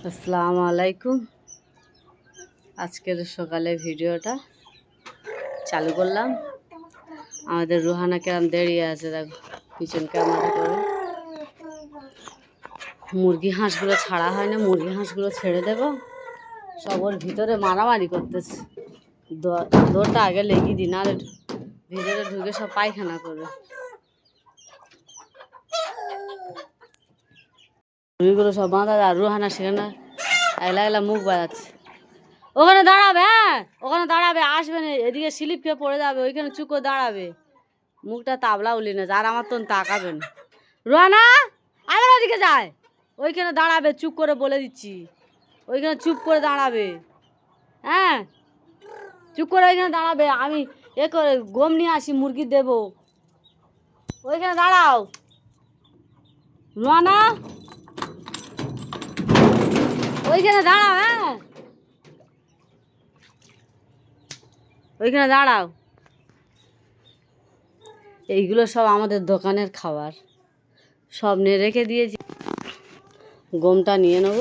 আসসালামু আলাইকুম। আজকের সকালে ভিডিওটা চালু করলাম। আমাদের রুহানা কেমন দাঁড়িয়ে আছে দেখো, পিছন ক্যামেরা করে। মুরগি হাঁসগুলো ছাড়া হয় না, মুরগি হাঁসগুলো ছেড়ে দেব। সব ওর ভিতরে মারামারি করতেছে। দৌড়টা আগে লেগে দিন, আর ভিতরে ঢুকে সব পায়খানা করবে। মুরগিগুলো সব বাঁধা, আর রুহানা সেখানে এলা এলা মুখ বাজাচ্ছে। ওখানে দাঁড়াবে, হ্যাঁ ওখানে দাঁড়াবে, আসবে না এদিকে স্লিপ খেয়ে পড়ে যাবে, ওইখানে চুপ করে দাঁড়াবে। মুখটা তাবলা উলি না, আর আমার তো তাকাবে না। রুহানা আবার ওদিকে যায়, ওইখানে দাঁড়াবে, চুপ করে বলে দিচ্ছি। ওইখানে চুপ করে দাঁড়াবে, হ্যাঁ চুপ করে ওইখানে দাঁড়াবে। আমি করে গম নিয়ে আসি, মুরগি দেবো। ওইখানে দাঁড়াও রুহানা, ওইখানে দাঁড়াও, হ্যাঁ ওইখানে দাঁড়াও। এইগুলো সব আমাদের দোকানের খাবার, সব নিয়ে রেখে দিয়েছি। গমটা নিয়ে নেব।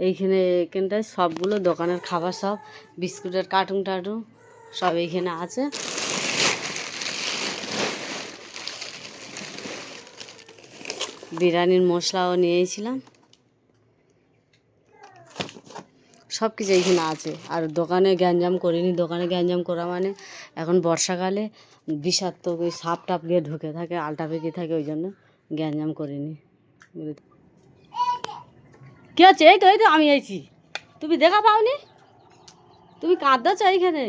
এখানটায় সবগুলো দোকানের খাবার, সব বিস্কুটের কার্টুন টার্টুন সব এইখানে আছে। বিরিয়ানির মশলাও নিয়েছিলাম, সব কিছু এইখানে আছে। আর দোকানে গ্যাঞ্জাম করিনি, দোকানে গ্যাঞ্জাম করা মানে এখন বর্ষাকালে বিষাক্ত ওই সাপ টাপ গিয়ে ঢুকে থাকে, আলটা পেকে থাকে, ওই জন্য গ্যাঞ্জাম করিনি। কী হচ্ছে? এই তো আমি এইছি, তুমি দেখা পাওনি? তুমি কাঁদছ এইখানে।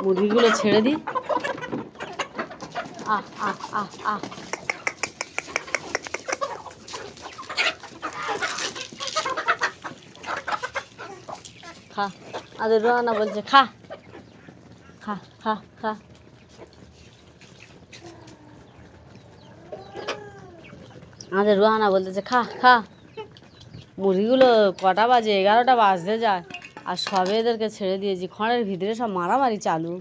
মুরগিগুলো ছেড়ে দিই। আহ আহ আহ আহ খা। আদের রোহানা বলছে খা খা খা খা। আমাদের রোহানা বলতেছে খা খা। মুরগিগুলো কটা বাজে? 11টা বাজতে যায়, আর সবে এদেরকে ছেড়ে দিয়েছি। খড়ের ভিতরে সব মারামারি চালু।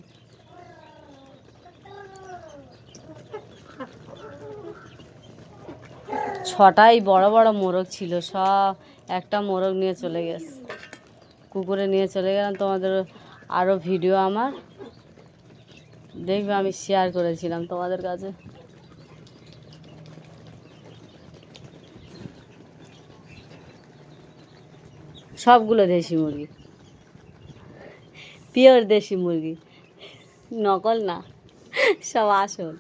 ছটাই বড় বড় মোরগ ছিল, সব একটা মোরগ নিয়ে চলে গেছে, কুকুরে নিয়ে চলে গেলাম। তোমাদের আরও ভিডিও আমার দেখবে, আমি শেয়ার করেছিলাম তোমাদের কাছে। সবগুলো দেশি মুরগি, পিওর দেশি মুরগি, নকল না, সব আসল।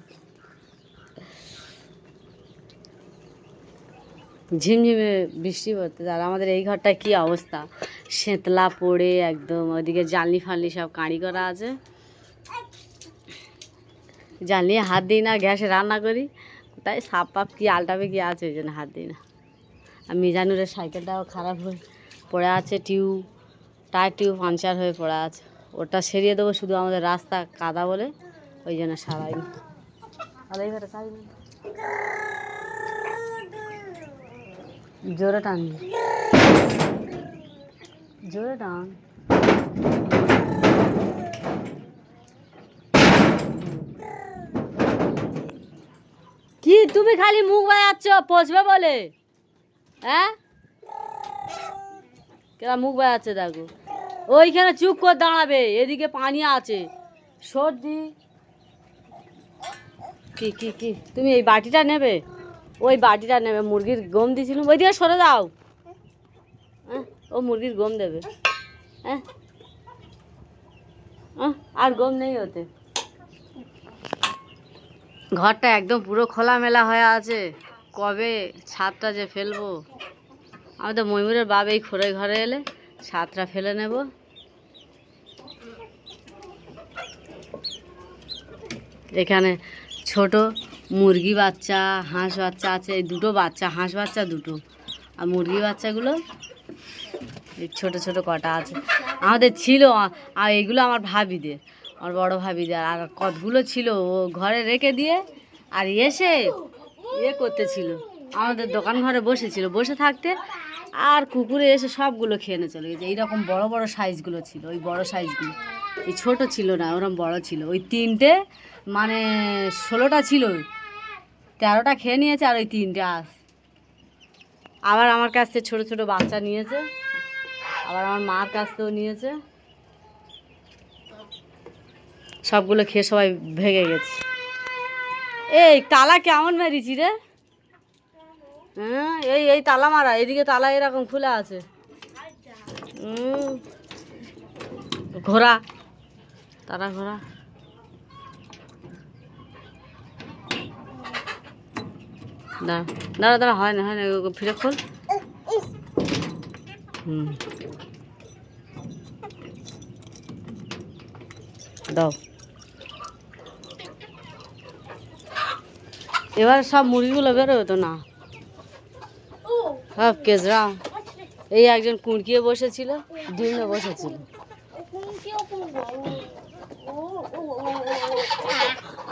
ঝিমঝিমে বৃষ্টি পড়তে, আর আমাদের এই ঘরটা কি অবস্থা, শেতলা পড়ে একদম। ওইদিকে জানলি ফানলি সব কাঁড়ি করা আছে। জানলি হাত দিই না, গ্যাসে রান্না করি, তাই সাপ পাপ কি আলটাবে কি আছে, ওই জন্য হাত দিই না। আর মিজানুরের সাইকেলটাও খারাপ হয়ে পড়ে আছে, টায়ার টিউব পাংচার হয়ে পড়ে আছে। ওটা সেরিয়ে দেবো, শুধু আমাদের রাস্তা কাদা বলে ওই জন্য সারাইনি। তাহলে এইবারে চাইনি, জোরে টান, জোরে টান। কি তুমি খালি মুখ বাজাচ্ছ পচবে বলে? হ্যাঁ কেরা মুখ বাজাচ্ছে দেখো। ওইখানে চুপ করে দাঁড়াবে, এদিকে পানি আছে, সর্দি। কি কি কি তুমি এই বাটিটা নেবে? ওই বাটিটা নেবে, মুরগির গম দিয়েছিলাম। ওইদিকে সরে দাও, হ্যাঁ ও মুরগির গম দেবে। হ্যাঁ আর গম নেই ওতে। ঘরটা একদম পুরো খোলামেলা হয়ে আছে, কবে ছাদটা যে ফেলবো। আমাদের ময়ূরের বাবা এই খোরে ঘরে এলে ছাদটা ফেলে নেব। এখানে ছোট মুরগি বাচ্চা, হাঁস বাচ্চা আছে, এই দুটো বাচ্চা, হাঁস বাচ্চা দুটো, আর মুরগি বাচ্চাগুলো এই ছোটো ছোটো কটা আছে। আমাদের ছিল, আর এইগুলো আমার ভাবিদের, আমার বড় ভাবিদের। আর কতগুলো ছিল ও ঘরে রেখে দিয়ে, আর এসে করতেছিল, আমাদের দোকান ঘরে বসেছিল, বসে থাকতে আর কুকুরে এসে সবগুলো খেয়ে নিয়ে চলে গেছে। এইরকম বড় বড় সাইজগুলো ছিল, ওই বড় সাইজগুলো। এই ছোট ছিল না, ওরম বড় ছিল। ওই 3টে মানে 16টা ছিল, 13টা খেয়ে নিয়েছে আর ওই 3টে আস। আবার আমার কাছ থেকে ছোটো ছোটো বাচ্চা নিয়েছে, আবার আমার মার কাছ থেকেও নিয়েছে। সবগুলো খেয়ে সবাই ভেগে গেছে। এই তালা কেমন মেরেছি রে? হ্যাঁ, এই তালা মারা, এদিকে তালা এরকম খুলে আছে। ঘোড়া, তারা ঘোড়া। দাঁড়া দাঁড়া দাঁড়া, হয় না ফিরে খোল। দাও। এবার সব মুরগিগুলো বেরোবে তো না, সব কেজরা। এই একজন কুঁড়কিয়ে বসেছিল, ডিমে বসেছিল।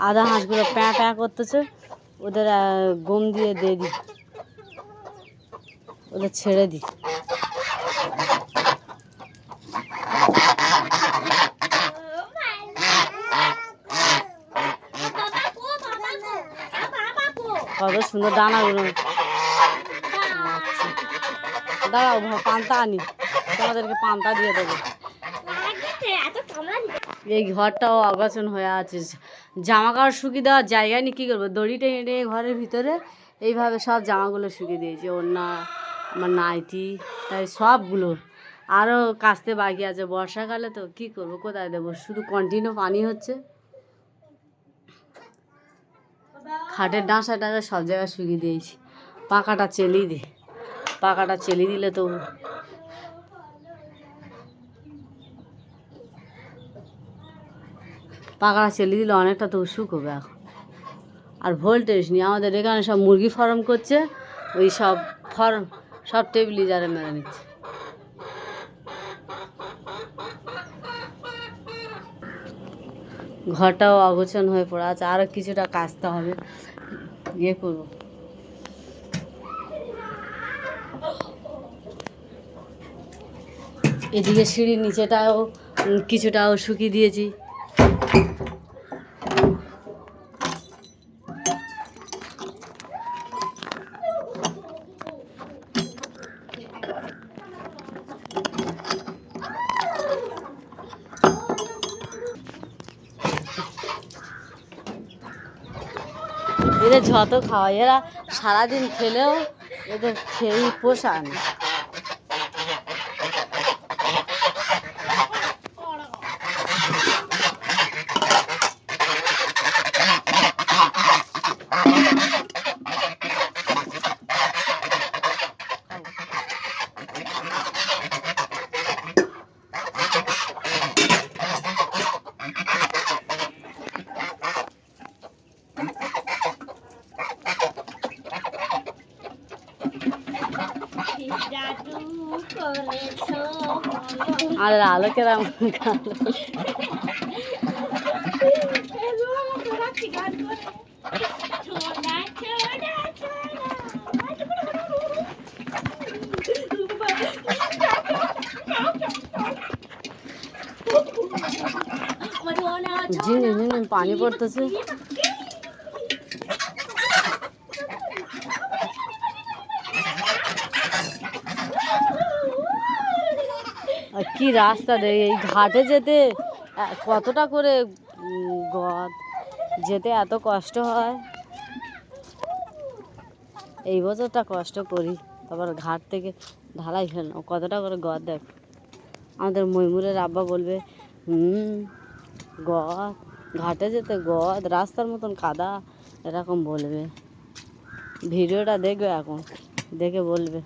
আধা হাঁসগুলো প্যাঁ প্যাঁ করতেছে, ওদের গম দিয়ে দিয়ে দিই, ওদের ছেড়ে দিই। কত সুন্দর ডানাগুলো। দাঁড়াও পান্তা আনি, তোমাদেরকে পান্তা দিয়ে দেবো। এই ঘরটাও অগোছালো হয়ে আছে, জামা কাপড় শুকিয়ে দেওয়ার জায়গা নেই, কী করবো? দড়ি টেনে টেনে ঘরের ভিতরে এইভাবে সব জামাগুলো শুকিয়ে দিয়েছি, ওড়না, আমার নাইটি, তাই সবগুলো। আরও কাচতে বাকি আছে, বর্ষাকালে তো কী করবো, কোথায় দেবো? শুধু কন্টিনিউ পানি হচ্ছে। খাটের ডাঁসা টাঁসা সব জায়গায় শুকিয়ে দিয়েছি। পাখাটা চেলিয়ে দিই, পাখাটা চেলিয়ে দিলে তো পাখাটা চেলিয়ে দিলে অনেকটা তো শুকোবে এখন। আর ভোল্টেজ নেই আমাদের এখানে, সব মুরগি ফার্ম করছে, ওই সব ফার্ম সব টেবিলিজারে মেরে নিচ্ছে। ঘরটাও অগোছালো হয়ে পড়ে আছে, আরও কিছুটা কাচতে হবে, ইয়ে করবো। এদিকে সিঁড়ির নিচেটাও কিছুটাও শুকিয়ে দিয়েছি। এদের যত খাওয়া, এরা সারাদিন খেলেও এদের খেয়েই পোষায় না। আর আলোকের পানি পড়তেছে। আর কি রাস্তা রে, এই ঘাটে যেতে কতটা করে গদ, যেতে এত কষ্ট হয়। এই বছরটা কষ্ট করি, তারপর ঘাট থেকে ঢালাই ফেললাম, কতটা করে গদ। দেখ আমাদের ময়ূরের আব্বা বলবে গদ, ঘাটে যেতে গদ, রাস্তার মতন কাদা, এরকম বলবে। ভিডিওটা দেখবে এখন, দেখে বলবে।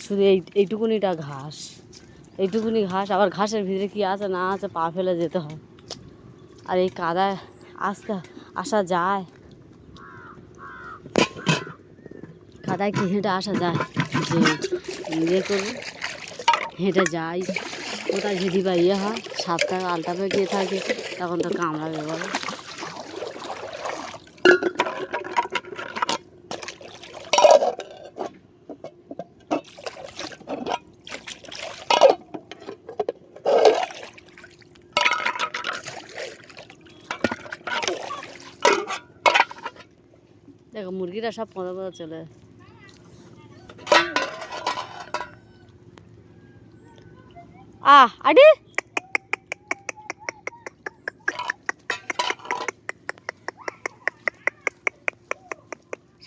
শুধু এইটুকুনিটা ঘাস, এইটুকুনি ঘাস, আবার ঘাসের ভিতরে কি আছে না আছে পা ফেলে যেতে হয়। আর এই কাদায় আসা যায়, কাদায় কি হেঁটে আসা যায়? যে ইয়ে করবো, হেঁটে যাই, কোথায় যদি বা ইয়ে হয়, সাপটা আলতা গিয়ে থাকে, তখন তো কামড়াবে বলো। দেখো মুরগিটা সব পদা পদা চলে আডি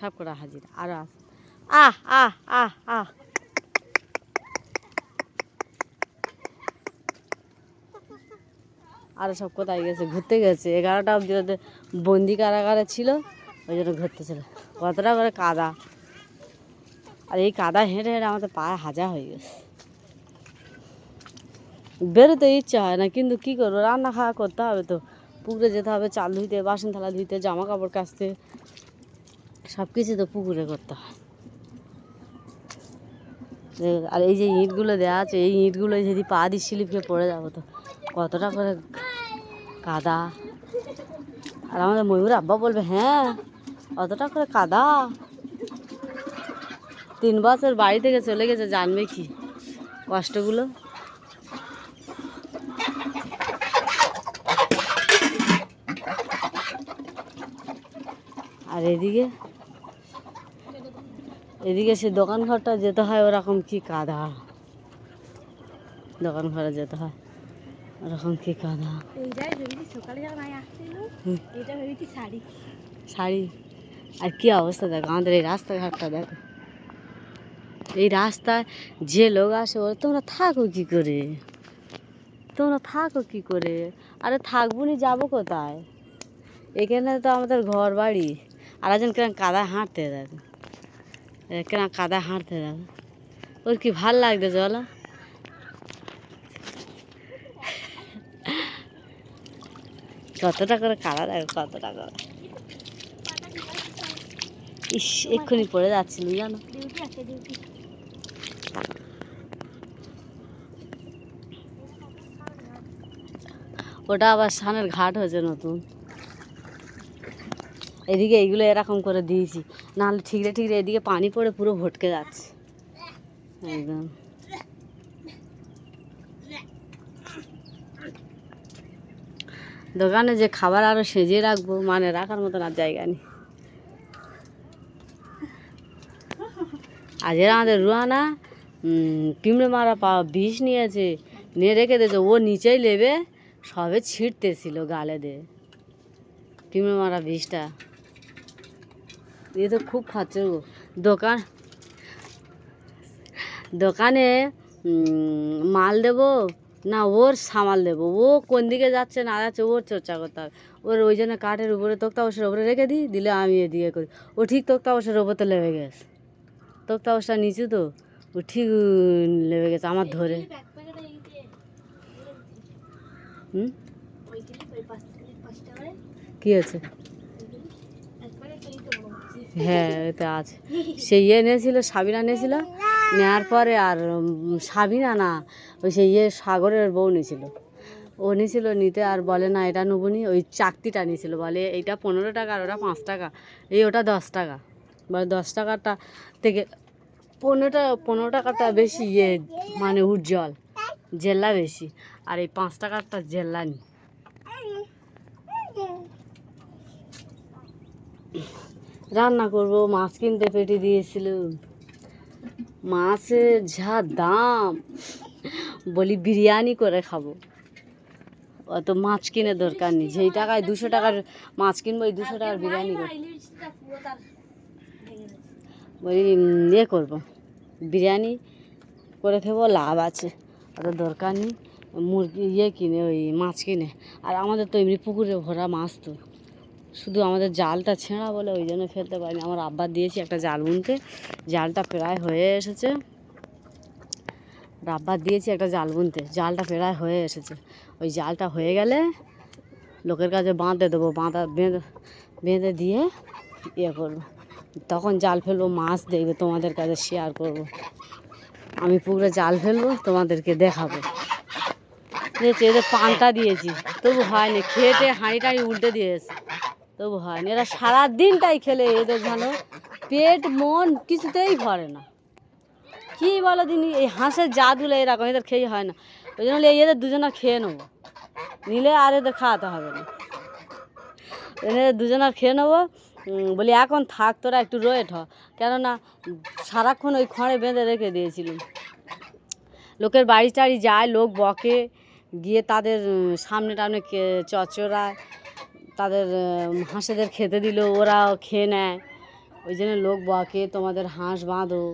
সব করা হাজির আরো আছে আহ আহ আহ আহ আরো সব কোথায় গেছে ঘুরতে গেছে 11টা অব্দি ওদের বন্দি কারাগারে ছিল ওই জন্য ঘুরতে ছিল কতটা করে কাদা আর এই কাদা হেঁটে হেঁটে আমাদের পায়ে হাজা হয়ে গেছে বেরোতে ইচ্ছা হয় না কিন্তু কী করবো রান্না খাওয়া করতে হবে তো পুকুরে যেতে হবে চাল ধুইতে বাসন থালা ধুইতে জামা কাপড় কাচতে সব কিছু তো পুকুরে করতে হয় আর এই যে ইঁটগুলো দেওয়া আছে এই ইঁটগুলো যদি পা দিয়ে স্লিপ খেয়ে পড়ে যাবো তো কতটা করে কাদা আর আমাদের ময়ূর আব্বা বলবে হ্যাঁ অতটা করে কাদা 3 বছর বাড়ি থেকে চলে গেছে জানবে কি কষ্টগুলো আর এদিকে সে দোকান ঘরটা যেতে হয় ওরকম কি কাদা দোকান ঘরে যেতে হয় ওরকম কি কাদা শাড়ি আর কি অবস্থা দেখো আমাদের এই রাস্তাঘাটটা দেখো এই রাস্তায় যে লোক আসে বলে তোমরা থাকো কি করে আরে থাকবো নি যাবো কোথায় এখানে তো আমাদের ঘর বাড়ি আর একজন কেন কাদায় হাঁটতে দেখো কেন কাদায় হাঁটতে দেখো ওর কি ভাল লাগবে চলো কতটা করে কাদা দেখো কতটা করে ইস এক্ষুনি পড়ে যাচ্ছিল জানো ওটা আবার সানের ঘাট হয়েছে নতুন এদিকে এইগুলো এরকম করে দিয়েছি নাহলে ঠিকরে এদিকে পানি পড়ে পুরো ভটকে যাচ্ছে একদম দোকানে যে খাবার আরো সেজিয়ে রাখবো মানে রাখার মতন আর জায়গা নেই আজ আমাদের রুহানা পিঁমড়ে মারা বিষ নিয়ে রেখে দিয়েছে ও নিচেই নেবে সবে ছিঁড়তেছিল গালে দিয়ে পিঁমড়ে মারা বিষটা এ তো খুব খাচ্ছে গো দোকানে মাল দেবো না ওর সামাল দেবো ও কোন দিকে যাচ্ছে না যাচ্ছে ওর চর্চা করতে হবে ওর ওই জন্য কাঠের উপরে তক্তা বসার উপরে রেখে দিলে আমি এদিকে করি ও ঠিক তক্তা বসার ওপরতে লেগে গেছে তক্তা বসা নিচু তো ও ঠিক লেগে গেছে আমার ধরে কি আছে হ্যাঁ এতে আছে সে নিয়েছিল সাবিনা নিয়েছিল নেওয়ার পরে আর সাবিনা না ওই সেই সাগরের বউ নিয়েছিল ও নিয়েছিল নিতে আর বলে না এটা নেবো নি ওই চাকতিটা নিয়েছিল বলে এইটা 15 টাকা আর ওটা 5 টাকা ওটা 10 টাকা বলে 10 টাকাটা থেকে 15 টাকাটা বেশি মানে উজ্জ্বল জেল্লা বেশি আর এই 5 টাকারটা জেল্লা নি রান্না করব মাছ কিনতে পেটে দিয়েছিল মাছের যা দাম বলি বিরিয়ানি করে খাবো অত মাছ কিনে দরকার নেই যেই টাকায় 200 টাকার মাছ কিনবো ওই 200 টাকার বিরিয়ানি করবো বলি করবো বিরিয়ানি করে খেবো লাভ আছে অত দরকার নেই মুরগি কিনে ওই মাছ কিনে আর আমাদের তো এমনি পুকুরে ভরা মাছ তো শুধু আমাদের জালটা ছেঁড়া বলে ওই জন্য ফেলতে পারিনি আমার আব্বা দিয়েছি একটা জাল বুনতে জালটা প্রায় হয়ে এসেছে আব্বার দিয়েছি একটা জাল বুনতে জালটা প্রায় হয়ে এসেছে ওই জালটা হয়ে গেলে লোকের কাছে বাঁধে দেবো বেঁধে দিয়ে করবো তখন জাল ফেলবো মাছ দেখবে তোমাদের কাছে শেয়ার করব আমি পুকুরে জাল ফেলবো তোমাদেরকে দেখাবো দেখছি এদের পানটা দিয়েছি তবু হয়নি খেটে হাঁড়ি টাড়ি উল্টে দিয়েছে তবু হয়নি এরা সারাদিনটাই খেলে এদের যেন পেট মন কিছুতেই ভরে না কী বলো দিনি এই হাঁসের জাতগুলো এরকম এদের খেয়ে হয় না ওই জন্য এদের দুজনা খেয়ে নেবো নিলে আর এদের খাওয়াতে হবে না এদের দুজনার খেয়ে নেবো বলি এখন থাক তোরা একটু রয়েট হ, কেননা সারাক্ষণ ওই খড়ে বেঁধে রেখে দিয়েছিলাম। লোকের বাড়ি টাড়ি যায়, লোক বকে, গিয়ে তাদের সামনে টামনে চচড়ায়, তাদের হাঁসেদের খেতে দিল, ওরাও খেয়ে নেয়। ওই জন্য লোক বকে তোমাদের হাঁস বাঁধো,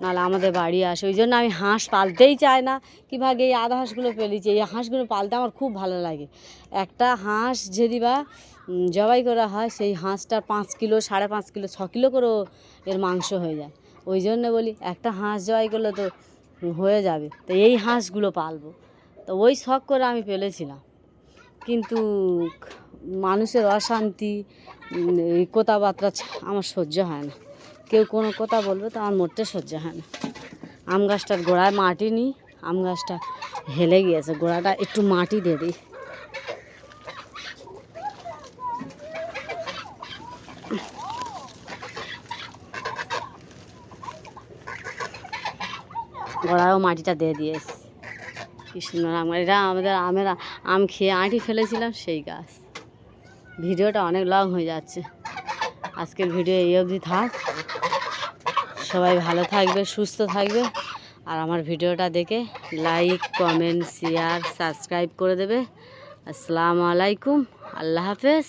নাহলে আমাদের বাড়ি আসে। ওই জন্য আমি হাঁস পালতেই চাই না। কীভাবে এই আধা হাঁসগুলো পেলেছি, এই হাঁসগুলো পালতে আমার খুব ভালো লাগে। একটা হাঁস যদি বা জবাই করা হয়, সেই হাঁসটার 5 কিলো, 5.5 কিলো, 6 কিলো করেও এর মাংস হয়ে যায়। ওই জন্য বলি একটা হাঁস জবাই করলে তো হয়ে যাবে, তো এই হাঁসগুলো পালবো। তো ওই শখ করে আমি পেলেছিলাম। কিন্তু মানুষের অশান্তি, এই কথাবার্তা আমার সহ্য হয় না। কেউ কোনো কথা বলবে তো আমার মোটে সহ্য হয় না। আম গাছটার গোড়ায় মাটি নিই, আম গাছটা হেলে গিয়েছে, গোড়াটা একটু মাটি দিয়ে দিই। গোড়ায়ও মাটিটা দিয়ে দিয়েছি। কি সুন্দর আম, এটা আমাদের আম খেয়ে আঁটি ফেলেছিলাম সেই গাছ। ভিডিওটা অনেক লং হয়ে যাচ্ছে, আজকের ভিডিও এই অবধি থাক। সবাই ভালো থাকবে, সুস্থ থাকবে, আর আমার ভিডিওটা দেখে লাইক, কমেন্ট, শেয়ার, সাবস্ক্রাইব করে দেবে। আসসালামু আলাইকুম, আল্লাহ হাফেজ।